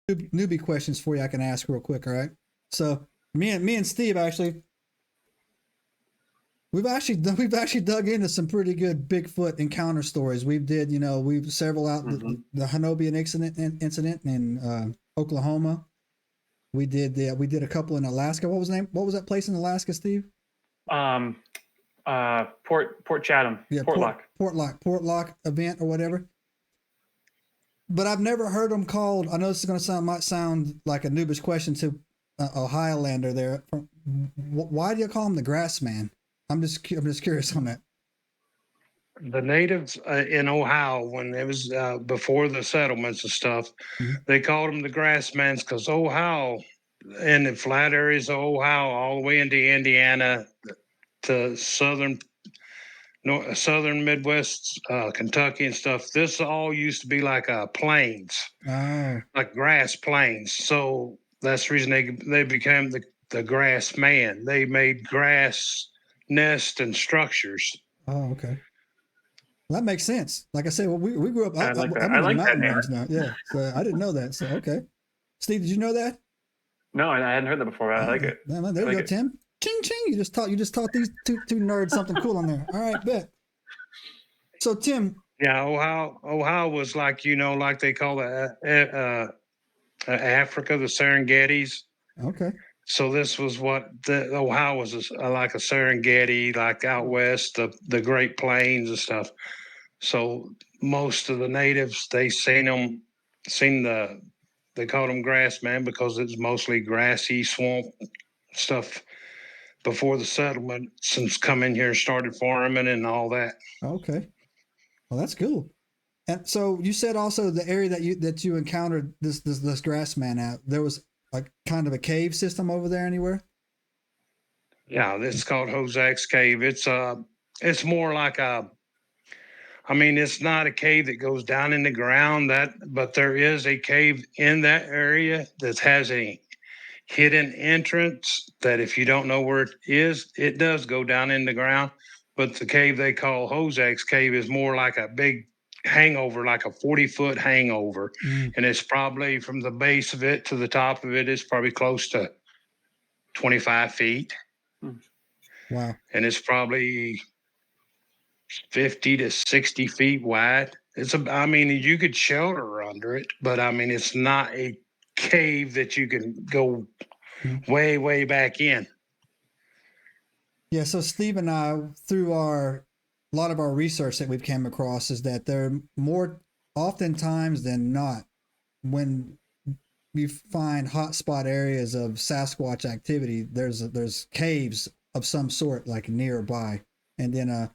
newbie questions for you I can ask real quick. All right. So me and Steve actually, we've actually dug into some pretty good Bigfoot encounter stories. We've several out the Hanobian incident in Oklahoma. We did a couple in Alaska. What was the name? What was that place in Alaska, Steve? Port Chatham. Yeah, Portlock event or whatever. But I've never heard them called. I know this is going to might sound like a noobish question to Ohio-lander there. Why do you call him the Grassman? I'm just curious on that. The natives in Ohio, when it was before the settlements and stuff, they called them the Grassmans because Ohio, in the flat areas of Ohio, all the way into Indiana to southern Midwest, Kentucky and stuff, this all used to be like plains, like grass plains. So that's the reason they became the grass man. They made grass nests and structures. Oh, okay. Well, that makes sense. Like I said, well, we grew up. I'm in the mountain range now. Yeah, so I didn't know that. So okay, Steve, did you know that? No, I hadn't heard that before. But I like it. Man, there you go, Tim. Ching ching! You just taught these two nerds something cool on there. All right, bet. So Tim. Yeah, Ohio was like like they call Africa, the Serengetis. Okay. So this was what Ohio was like a Serengeti, like out west, the Great Plains and stuff. So most of the natives, they they called them Grassman because it's mostly grassy swamp stuff before the settlements come in here and started farming and all that. Okay. Well, that's cool. And so you said also the area that you encountered this Grassman at, there was like kind of a cave system over there anywhere? Yeah, it's called Hozak's Cave. It's more like it's not a cave that goes down in the ground, but there is a cave in that area that has a hidden entrance that if you don't know where it is, it does go down in the ground. But the cave they call Hozak's Cave is more like a big hangover, like a 40-foot hangover. And it's probably from the base of it to the top of it is probably close to 25 feet. Wow. And it's probably 50 to 60 feet wide. You could shelter under it, but it's not a cave that you can go way, way back in. Yeah, so Steve and I, through a lot of our research that we've came across, is that there more oftentimes than not, when you find hotspot areas of Sasquatch activity, there's caves of some sort like nearby. And then,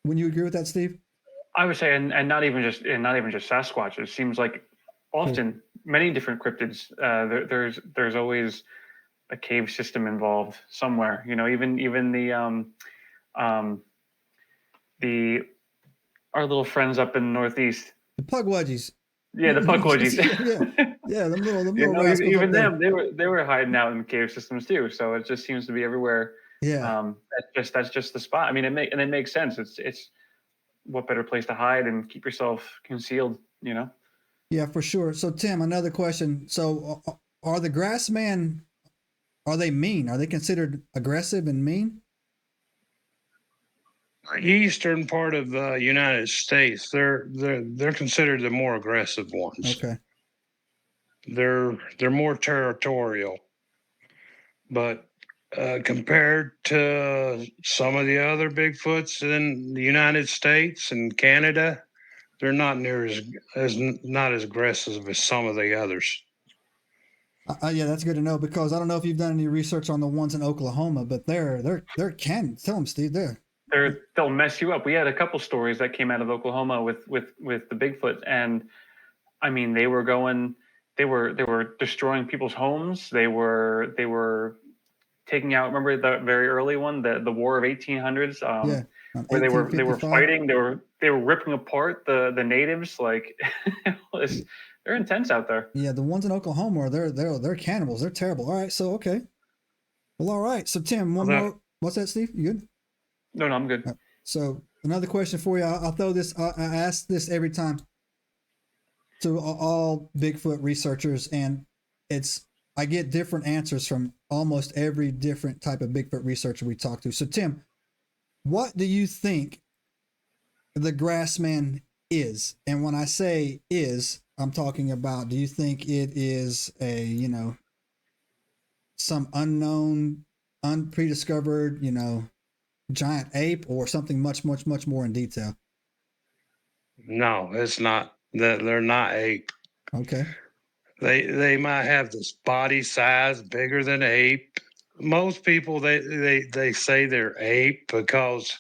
wouldn't you agree with that, Steve? I would say, and not even just Sasquatch. It seems like often many different cryptids. There's always a cave system involved somewhere. Even our little friends up in the Northeast, the Pugwudgies. Yeah, the Pugwudgies. yeah, the little even them, they were hiding out in cave systems too. So it just seems to be everywhere. Yeah. That's just the spot. I mean, it makes sense. It's what better place to hide and keep yourself concealed, Yeah, for sure. So Tim, another question. So are the Grassman, are they mean? Are they considered aggressive and mean? Eastern part of the United States, they're considered the more aggressive ones. Okay. They're more territorial, but compared to some of the other Bigfoots in the United States and Canada, they're not near as aggressive as some of the others. Yeah, that's good to know, because I don't know if you've done any research on the ones in Oklahoma, but they're tell them, Steve, they'll mess you up. We had a couple stories that came out of Oklahoma with the Bigfoot, and I mean they were destroying people's homes. They were taking out. Remember the very early one, the War of 1800s, where they were fighting. They were ripping apart the natives. Like they're intense out there. Yeah, the ones in Oklahoma they're cannibals. They're terrible. All right, so okay. Well, all right. So Tim, one more. What's that, Steve? You good? No, I'm good. So another question for you. I'll throw this. I ask this every time. to all Bigfoot researchers, and I get different answers from almost every different type of Bigfoot researcher we talk to. So Tim, what do you think the Grassman is? And when I say is, I'm talking about, do you think it is a, some unknown, unprediscovered, giant ape, or something much, much, much more in detail? No, it's not. They're not ape. Okay. They might have this body size bigger than ape. Most people they say they're ape because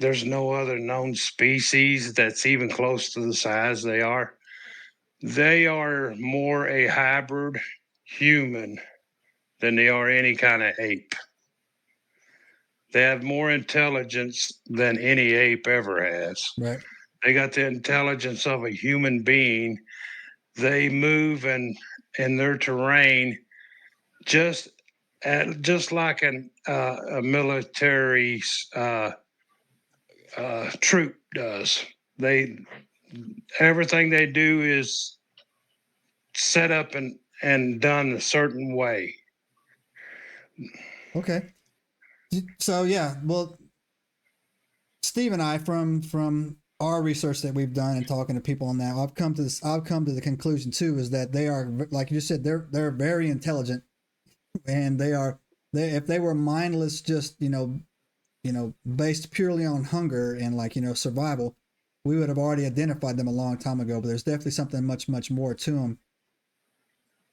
there's no other known species that's even close to the size they are. They are more a hybrid human than they are any kind of ape. They have more intelligence than any ape ever has. Right. They got the intelligence of a human being. They move in their terrain just like a military troop does. Everything they do is set up and done a certain way. Okay. So yeah, well, Steve and I, from our research that we've done and talking to people on that, I've come to the conclusion too, is that they are, like you said, they're very intelligent, and if they were mindless, just based purely on hunger and survival, we would have already identified them a long time ago. But there's definitely something much, much more to them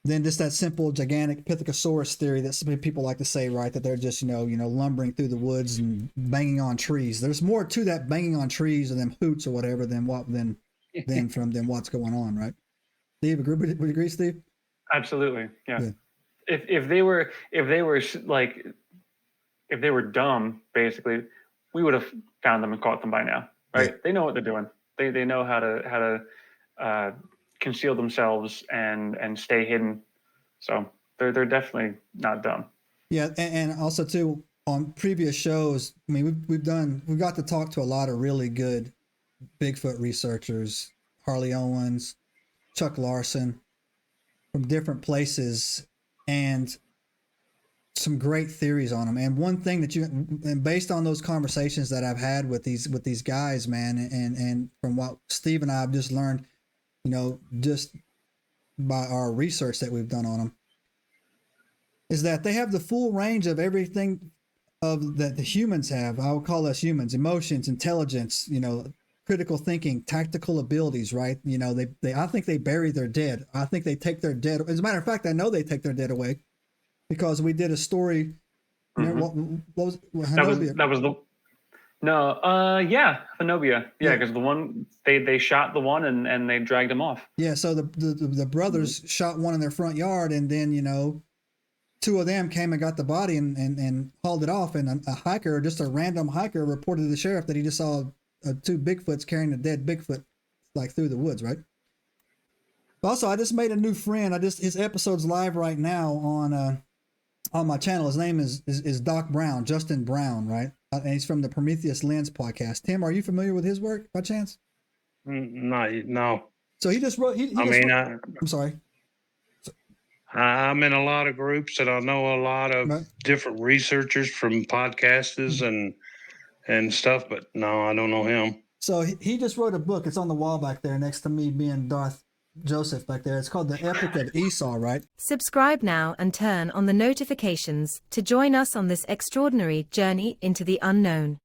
than just that simple gigantic Pithecanthropus theory that some people like to say, right? That they're just lumbering through the woods and banging on trees. There's more to that banging on trees or them hoots or whatever than what's going on, right? Steve, would you agree, Steve? Absolutely, yeah. If they were dumb, basically, we would have found them and caught them by now, right? Yeah. They know what they're doing. They know how to conceal themselves and stay hidden. So they're definitely not dumb. Yeah, and also too, on previous shows, I mean, we've got to talk to a lot of really good Bigfoot researchers, Harley Owens, Chuck Larson, from different places, and some great theories on them. And one thing and based on those conversations that I've had with these guys, man, and from what Steve and I have just learned, just by our research that we've done on them, is that they have the full range of everything that the humans have. I would call us humans: emotions, intelligence, critical thinking, tactical abilities, right? I think they bury their dead. I think they take their dead. As a matter of fact, I know they take their dead away, because we did a story. Mm-hmm. What was Hanobia? That was the Hanobia. Yeah, because the one they shot the one and they dragged him off. Yeah, so the brothers shot one in their front yard, and then two of them came and got the body and hauled it off, and a hiker, just a random hiker, reported to the sheriff that he just saw two Bigfoots carrying a dead Bigfoot through the woods, right? Also, I just made a new friend. His episode's live right now on my channel. His name is Doc Brown, Justin Brown, right? And he's from the Prometheus Lens podcast. Tim, are you familiar with his work by chance? No. So he just wrote. I'm sorry. I'm in a lot of groups, and I know a lot of different researchers from podcasters and stuff, but no, I don't know him. So he just wrote a book. It's on the wall back there next to me being Darth Joseph back there. It's called The Epic of Esau, right? Subscribe now and turn on the notifications to join us on this extraordinary journey into the unknown.